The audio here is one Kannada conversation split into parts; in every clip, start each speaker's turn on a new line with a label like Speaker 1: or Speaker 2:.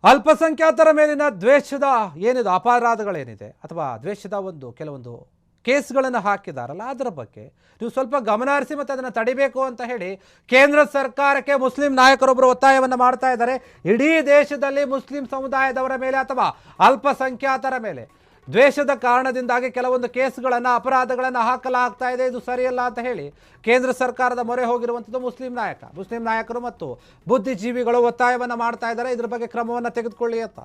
Speaker 1: ಅಲ್ಪಸಂಖ್ಯಾತರ ಮೇಲಿನ ದ್ವೇಷದ ಏನಿದೆ ಅಪರಾಧಗಳೇನಿದೆ ಅಥವಾ ದ್ವೇಷದ ಕೆಲವೊಂದು ಕೇಸ್ಗಳನ್ನು ಹಾಕಿದಾರಲ್ಲ ಅದರ ಬಗ್ಗೆ ನೀವು ಸ್ವಲ್ಪ ಗಮನ ಹರಿಸಿ ಮತ್ತು ಅದನ್ನು ತಡಿಬೇಕು ಅಂತ ಹೇಳಿ ಕೇಂದ್ರ ಸರ್ಕಾರಕ್ಕೆ ಮುಸ್ಲಿಂ ನಾಯಕರೊಬ್ಬರು ಒತ್ತಾಯವನ್ನು ಮಾಡ್ತಾ ಇದ್ದಾರೆ. ಇಡೀ ದೇಶದಲ್ಲಿ ಮುಸ್ಲಿಂ ಸಮುದಾಯದವರ ಮೇಲೆ ಅಥವಾ ಅಲ್ಪಸಂಖ್ಯಾತರ ಮೇಲೆ ದ್ವೇಷದ ಕಾರಣದಿಂದಾಗಿ ಕೆಲವೊಂದು ಕೇಸ್ಗಳನ್ನು ಅಪರಾಧಗಳನ್ನು ಹಾಕಲಾಗ್ತಾ ಇದೆ, ಇದು ಸರಿಯಲ್ಲ ಅಂತ ಹೇಳಿ ಕೇಂದ್ರ ಸರ್ಕಾರದ ಮೊರೆ ಹೋಗಿರುವಂಥದ್ದು ಮುಸ್ಲಿಂ ನಾಯಕರು ಮತ್ತು ಬುದ್ಧಿಜೀವಿಗಳು ಒತ್ತಾಯವನ್ನು ಮಾಡ್ತಾ ಇದ್ದಾರೆ. ಇದ್ರ ಬಗ್ಗೆ ಕ್ರಮವನ್ನು ತೆಗೆದುಕೊಳ್ಳಿ ಅಂತ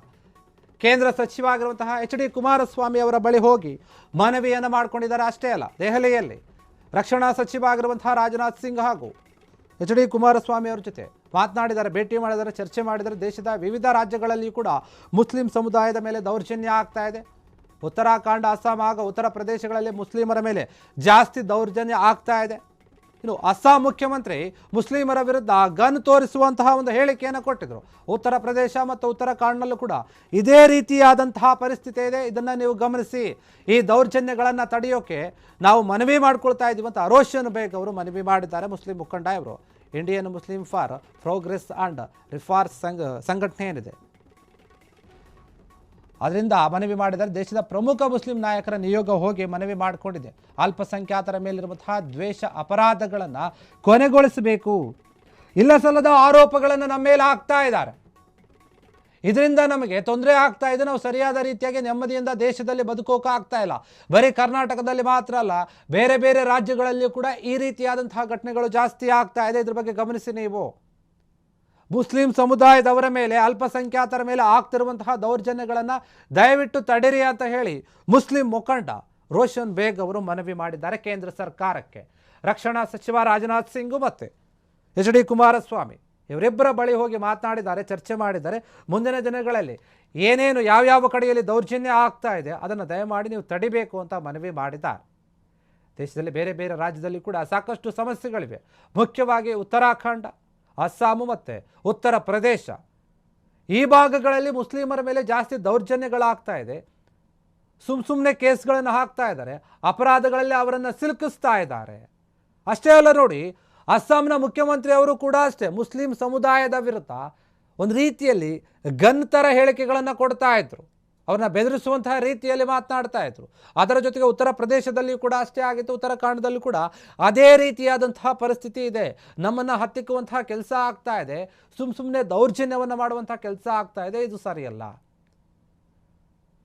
Speaker 1: ಕೇಂದ್ರ ಸಚಿವ ಆಗಿರುವಂತಹ HD ಕುಮಾರಸ್ವಾಮಿ ಅವರ ಬಳಿ ಹೋಗಿ ಮನವಿಯನ್ನು ಮಾಡಿಕೊಂಡಿದ್ದಾರೆ. ಅಷ್ಟೇ ಅಲ್ಲ, ದೆಹಲಿಯಲ್ಲಿ ರಕ್ಷಣಾ ಸಚಿವ ಆಗಿರುವಂತಹ ರಾಜನಾಥ್ ಸಿಂಗ್ ಹಾಗೂ HD ಕುಮಾರಸ್ವಾಮಿ ಅವರ ಜೊತೆ ಮಾತನಾಡಿದ್ದಾರೆ, ಭೇಟಿ ಮಾಡಿದ್ದಾರೆ, ಚರ್ಚೆ ಮಾಡಿದ್ದಾರೆ. ದೇಶದ ವಿವಿಧ ರಾಜ್ಯಗಳಲ್ಲಿ ಕೂಡ ಮುಸ್ಲಿಂ ಸಮುದಾಯದ ಮೇಲೆ ದೌರ್ಜನ್ಯ ಆಗ್ತಾ ಇದೆ. ಉತ್ತರಾಖಂಡ, ಅಸ್ಸಾಂ ಹಾಗೂ ಉತ್ತರ ಪ್ರದೇಶಗಳಲ್ಲಿ ಮುಸ್ಲಿಮರ ಮೇಲೆ ಜಾಸ್ತಿ ದೌರ್ಜನ್ಯ ಆಗ್ತಾ ಇದೆ. ಇನ್ನು ಅಸ್ಸಾಂ ಮುಖ್ಯಮಂತ್ರಿ ಮುಸ್ಲಿಮರ ವಿರುದ್ಧ ಗನ್ ತೋರಿಸುವಂತಹ ಒಂದು ಹೇಳಿಕೆಯನ್ನು ಕೊಟ್ಟಿದ್ರು. ಉತ್ತರ ಪ್ರದೇಶ ಮತ್ತು ಉತ್ತರಾಖಂಡಲ್ಲೂ ಕೂಡ ಇದೇ ರೀತಿಯಾದಂತಹ ಪರಿಸ್ಥಿತಿ ಇದೆ. ಇದನ್ನು ನೀವು ಗಮನಿಸಿ, ಈ ದೌರ್ಜನ್ಯಗಳನ್ನು ತಡೆಯೋಕೆ ನಾವು ಮನವಿ ಮಾಡ್ಕೊಳ್ತಾ ಇದ್ದೀವಿ ಅಂತ ರೋಷನ್ ಬೇಗ್ ಅವರು ಮನವಿ ಮಾಡಿದ್ದಾರೆ. ಮುಸ್ಲಿಂ ಮುಖಂಡ ಇವರು Indian Muslim for progress and reforms ಸಂಘಟನೆ ಏನಿದೆ ಅದರಿಂದ ಮನವಿ ಮಾಡಿದರೆ ದೇಶದ ಪ್ರಮುಖ ಮುಸ್ಲಿಂ ನಾಯಕರ ನಿಯೋಗ ಹೋಗಿ ಮನವಿ ಮಾಡಿಕೊಂಡಿದೆ. ಅಲ್ಪಸಂಖ್ಯಾತರ ಮೇಲಿರುವಂತಹ ದ್ವೇಷ ಅಪರಾಧಗಳನ್ನು ಕೊನೆಗೊಳಿಸಬೇಕು. ಇಲ್ಲ ಸಲ್ಲದ ಆರೋಪಗಳನ್ನು ನಮ್ಮ ಮೇಲೆ ಹಾಕ್ತಾ ಇದ್ದಾರೆ. ಇದರಿಂದ ನಮಗೆ ತೊಂದರೆ ಆಗ್ತಾ ಇದೆ. ನಾವು ಸರಿಯಾದ ರೀತಿಯಾಗಿ ನೆಮ್ಮದಿಯಿಂದ ದೇಶದಲ್ಲಿ ಬದುಕೋಕೆ ಆಗ್ತಾ ಇಲ್ಲ. ಬರೀ ಕರ್ನಾಟಕದಲ್ಲಿ ಮಾತ್ರ ಅಲ್ಲ, ಬೇರೆ ಬೇರೆ ರಾಜ್ಯಗಳಲ್ಲಿಯೂ ಕೂಡ ಈ ರೀತಿಯಾದಂತಹ ಘಟನೆಗಳು ಜಾಸ್ತಿ ಆಗ್ತಾ ಇದೆ. ಇದ್ರ ಬಗ್ಗೆ ಗಮನಿಸಿ ನೀವು. ಮುಸ್ಲಿಂ ಸಮುದಾಯದವರ ಮೇಲೆ, ಅಲ್ಪಸಂಖ್ಯಾತರ ಮೇಲೆ ಆಗ್ತಿರುವಂತಹ ದೌರ್ಜನ್ಯಗಳನ್ನು ದಯವಿಟ್ಟು ತಡೆಯಿರಿ ಅಂತ ಹೇಳಿ ಮುಸ್ಲಿಂ ಮುಖಂಡ ರೋಷನ್ ಬೇಗ್ ಅವರು ಮನವಿ ಮಾಡಿದ್ದಾರೆ ಕೇಂದ್ರ ಸರ್ಕಾರಕ್ಕೆ. ರಕ್ಷಣಾ ಸಚಿವ ರಾಜನಾಥ್ ಸಿಂಗ್ ಮತ್ತು HD ಕುಮಾರಸ್ವಾಮಿ ಇವರಿಬ್ಬರ ಬಳಿ ಹೋಗಿ ಮಾತನಾಡಿದ್ದಾರೆ, ಚರ್ಚೆ ಮಾಡಿದ್ದಾರೆ. ಮುಂದಿನ ದಿನಗಳಲ್ಲಿ ಏನೇನು ಯಾವ್ಯಾವ ಕಡೆಯಲ್ಲಿ ದೌರ್ಜನ್ಯ ಆಗ್ತಾ ಇದೆ ಅದನ್ನು ದಯಮಾಡಿ ನೀವು ತಡಿಬೇಕು ಅಂತ ಮನವಿ ಮಾಡಿದ್ದಾರೆ. ದೇಶದಲ್ಲಿ ಬೇರೆ ಬೇರೆ ರಾಜ್ಯದಲ್ಲಿ ಕೂಡ ಸಾಕಷ್ಟು ಸಮಸ್ಯೆಗಳಿವೆ. ಮುಖ್ಯವಾಗಿ ಉತ್ತರಾಖಂಡ, ಅಸ್ಸಾಮು ಮತ್ತು ಉತ್ತರ ಪ್ರದೇಶ ಈ ಭಾಗಗಳಲ್ಲಿ ಮುಸ್ಲಿಮರ ಮೇಲೆ ಜಾಸ್ತಿ ದೌರ್ಜನ್ಯಗಳಾಗ್ತಾ ಇದೆ. ಸುಮ್ಮನೆ ಕೇಸ್ಗಳನ್ನು ಹಾಕ್ತಾ ಇದ್ದಾರೆ, ಅಪರಾಧಗಳಲ್ಲಿ ಅವರನ್ನು ಸಿಲುಕಿಸ್ತಾ ಇದ್ದಾರೆ. ಅಷ್ಟೇ ಅಲ್ಲ ನೋಡಿ, ಅಸ್ಸಾಂನ ಮುಖ್ಯಮಂತ್ರಿ ಅವರು ಕೂಡ ಅಷ್ಟೇ ಮುಸ್ಲಿಂ ಸಮುದಾಯದ ವಿರುದ್ಧ ಒಂದು ರೀತಿಯಲ್ಲಿ ಗನ್ ಥರ ಹೇಳಿಕೆಗಳನ್ನು ಕೊಡ್ತಾ ಇದ್ರು, ಅವ್ರನ್ನ ಬೆದರಿಸುವಂತಹ ರೀತಿಯಲ್ಲಿ ಮಾತನಾಡ್ತಾ ಇದ್ರು. ಅದರ ಜೊತೆಗೆ ಉತ್ತರ ಪ್ರದೇಶದಲ್ಲಿ ಕೂಡ ಅಷ್ಟೇ ಆಗಿತ್ತು, ಉತ್ತರಾಖಂಡದಲ್ಲೂ ಕೂಡ ಅದೇ ರೀತಿಯಾದಂತಹ ಪರಿಸ್ಥಿತಿ ಇದೆ. ನಮ್ಮನ್ನು ಹತ್ತಿಕ್ಕುವಂತಹ ಕೆಲಸ ಆಗ್ತಾ ಇದೆ, ಸುಮ್ಮನೆ ದೌರ್ಜನ್ಯವನ್ನು ಮಾಡುವಂತಹ ಕೆಲಸ ಆಗ್ತಾ ಇದೆ, ಇದು ಸರಿಯಲ್ಲ.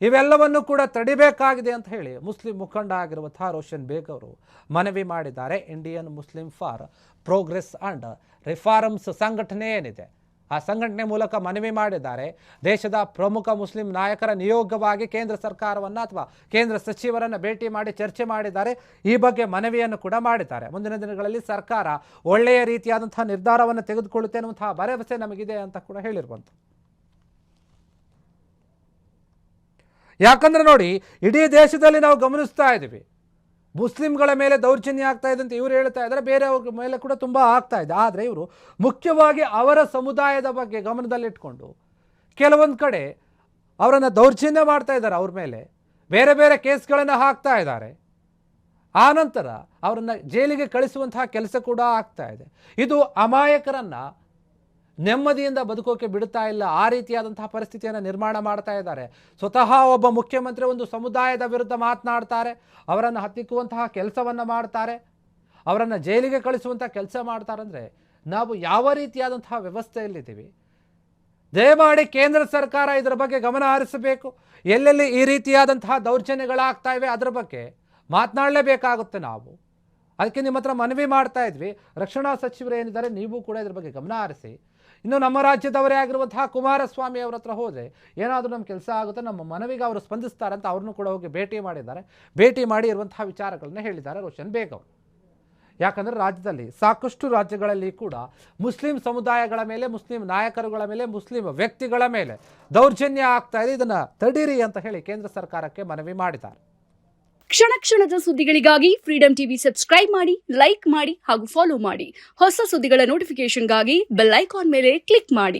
Speaker 1: ಇವೆಲ್ಲವನ್ನು ಕೂಡ ತಡಿಬೇಕಾಗಿದೆ ಅಂತ ಹೇಳಿ ಮುಸ್ಲಿಂ ಮುಖಂಡ ಆಗಿರುವಂತಹ ರೋಷನ್ ಬೇಗ್ ಅವರು ಮನವಿ ಮಾಡಿದ್ದಾರೆ. Indian Muslim for progress and reforms ಸಂಘಟನೆ ಏನಿದೆ ಆ ಸಂಘಟನೆ ಮೂಲಕ ಮನವಿ ಮಾಡಿದ್ದಾರೆ. ದೇಶದ ಪ್ರಮುಖ ಮುಸ್ಲಿಂ ನಾಯಕರ ನಿಯೋಗವಾಗಿ ಕೇಂದ್ರ ಸರ್ಕಾರವನ್ನು ಅಥವಾ ಕೇಂದ್ರ ಸಚಿವರನ್ನು ಭೇಟಿ ಮಾಡಿ ಚರ್ಚೆ ಮಾಡಿದ್ದಾರೆ. ಈ ಬಗ್ಗೆ ಮನವಿಯನ್ನು ಕೂಡ ಮಾಡಿದ್ದಾರೆ. ಮುಂದಿನ ದಿನಗಳಲ್ಲಿ ಸರ್ಕಾರ ಒಳ್ಳೆಯ ರೀತಿಯಾದಂತಹ ನಿರ್ಧಾರವನ್ನು ತೆಗೆದುಕೊಳ್ಳುತ್ತೆ ಅನ್ನುವಂತಹ ಭರವಸೆ ನಮಗಿದೆ ಅಂತ ಕೂಡ ಹೇಳಿರುವಂಥ. ಯಾಕಂದ್ರೆ ನೋಡಿ, ಇಡೀ ದೇಶದಲ್ಲಿ ನಾವು ಗಮನಿಸ್ತಾ ಇದ್ದೀವಿ ಮುಸ್ಲಿಂಗಳ ಮೇಲೆ ದೌರ್ಜನ್ಯ ಆಗ್ತಾ ಇದೆ ಅಂತ ಇವರು ಹೇಳ್ತಾ ಇದ್ದಾರೆ, ಬೇರೆಯವ್ರ ಮೇಲೆ ಕೂಡ ತುಂಬ ಆಗ್ತಾ ಇದೆ. ಆದರೆ ಇವರು ಮುಖ್ಯವಾಗಿ ಅವರ ಸಮುದಾಯದ ಬಗ್ಗೆ ಗಮನದಲ್ಲಿಟ್ಕೊಂಡು ಕೆಲವೊಂದು ಕಡೆ ಅವರನ್ನು ದೌರ್ಜನ್ಯ ಮಾಡ್ತಾ ಇದ್ದಾರೆ, ಅವ್ರ ಮೇಲೆ ಬೇರೆ ಬೇರೆ ಕೇಸ್ಗಳನ್ನು ಹಾಕ್ತಾ ಇದ್ದಾರೆ. ಆನಂತರ ಅವರನ್ನು ಜೈಲಿಗೆ ಕಳಿಸುವಂತಹ ಕೆಲಸ ಕೂಡ ಆಗ್ತಾ ಇದೆ. ಇದು ಅಮಾಯಕರನ್ನು ನೆಮ್ಮದಿಯಿಂದ ಬದುಕೋಕೆ ಬಿಡ್ತಾ ಇಲ್ಲ. ಆ ರೀತಿಯಾದಂತಹ ಪರಿಸ್ಥಿತಿಯನ್ನು ನಿರ್ಮಾಣ ಮಾಡ್ತಾ ಇದ್ದಾರೆ. ಸ್ವತಃ ಒಬ್ಬ ಮುಖ್ಯಮಂತ್ರಿ ಒಂದು ಸಮುದಾಯದ ವಿರುದ್ಧ ಮಾತನಾಡ್ತಾರೆ, ಅವರನ್ನು ಹತ್ತಿಕ್ಕುವಂತಹ ಕೆಲಸವನ್ನು ಮಾಡ್ತಾರೆ, ಅವರನ್ನು ಜೈಲಿಗೆ ಕಳಿಸುವಂಥ ಕೆಲಸ ಮಾಡ್ತಾರೆ. ಅಂದರೆ ನಾವು ಯಾವ ರೀತಿಯಾದಂತಹ ವ್ಯವಸ್ಥೆಯಲ್ಲಿದ್ದೀವಿ? ದಯಮಾಡಿ ಕೇಂದ್ರ ಸರ್ಕಾರ ಇದರ ಬಗ್ಗೆ ಗಮನ ಹರಿಸಬೇಕು. ಎಲ್ಲೆಲ್ಲಿ ಈ ರೀತಿಯಾದಂತಹ ದೌರ್ಜನ್ಯಗಳಾಗ್ತಾ ಇವೆ ಅದರ ಬಗ್ಗೆ ಮಾತನಾಡಲೇಬೇಕಾಗುತ್ತೆ ನಾವು. ಅದಕ್ಕೆ ನಿಮ್ಮ ಹತ್ರ ಮನವಿ ಮಾಡ್ತಾ ಇದ್ವಿ. ರಕ್ಷಣಾ ಸಚಿವರು ಏನಿದ್ದಾರೆ, ನೀವು ಕೂಡ ಇದ್ರ ಬಗ್ಗೆ ಗಮನ ಹರಿಸಿ. ಇನ್ನು ನಮ್ಮ ರಾಜ್ಯದವರೇ ಆಗಿರುವಂತಹ ಕುಮಾರಸ್ವಾಮಿ ಅವರ ಹತ್ರ ಹೋದರೆ ಏನಾದರೂ ನಮ್ಮ ಕೆಲಸ ಆಗುತ್ತೆ, ನಮ್ಮ ಮನವಿಗೆ ಅವರು ಸ್ಪಂದಿಸ್ತಾರೆ ಅಂತ ಅವ್ರನ್ನೂ ಕೂಡ ಹೋಗಿ ಭೇಟಿ ಮಾಡಿದ್ದಾರೆ. ಭೇಟಿ ಮಾಡಿ ಇರುವಂತಹ ವಿಚಾರಗಳನ್ನ ಹೇಳಿದ್ದಾರೆ ರೋಷನ್ ಬೇಗ್ ಅವರು. ಯಾಕಂದರೆ ರಾಜ್ಯದಲ್ಲಿ ಸಾಕಷ್ಟು ರಾಜ್ಯಗಳಲ್ಲಿ ಕೂಡ ಮುಸ್ಲಿಂ ಸಮುದಾಯಗಳ ಮೇಲೆ, ಮುಸ್ಲಿಂ ನಾಯಕರುಗಳ ಮೇಲೆ, ಮುಸ್ಲಿಂ ವ್ಯಕ್ತಿಗಳ ಮೇಲೆ ದೌರ್ಜನ್ಯ ಆಗ್ತಾ ಇದೆ. ಇದನ್ನು ತಡೀರಿ ಅಂತ ಹೇಳಿ ಕೇಂದ್ರ ಸರ್ಕಾರಕ್ಕೆ ಮನವಿ ಮಾಡಿದ್ದಾರೆ.
Speaker 2: ಕ್ಷಣ ಕ್ಷಣದ ಸುದ್ದಿಗಳಿಗಾಗಿ ಫ್ರೀಡಂ ಟಿವಿ ಸಬ್ಸ್ಕ್ರೈಬ್ ಮಾಡಿ, ಲೈಕ್ ಮಾಡಿ ಹಾಗೂ ಫಾಲೋ ಮಾಡಿ. ಹೊಸ ಸುದ್ದಿಗಳ ನೋಟಿಫಿಕೇಶನ್ಗಾಗಿ ಬೆಲ್ ಐಕಾನ್ ಮೇಲೆ ಕ್ಲಿಕ್ ಮಾಡಿ.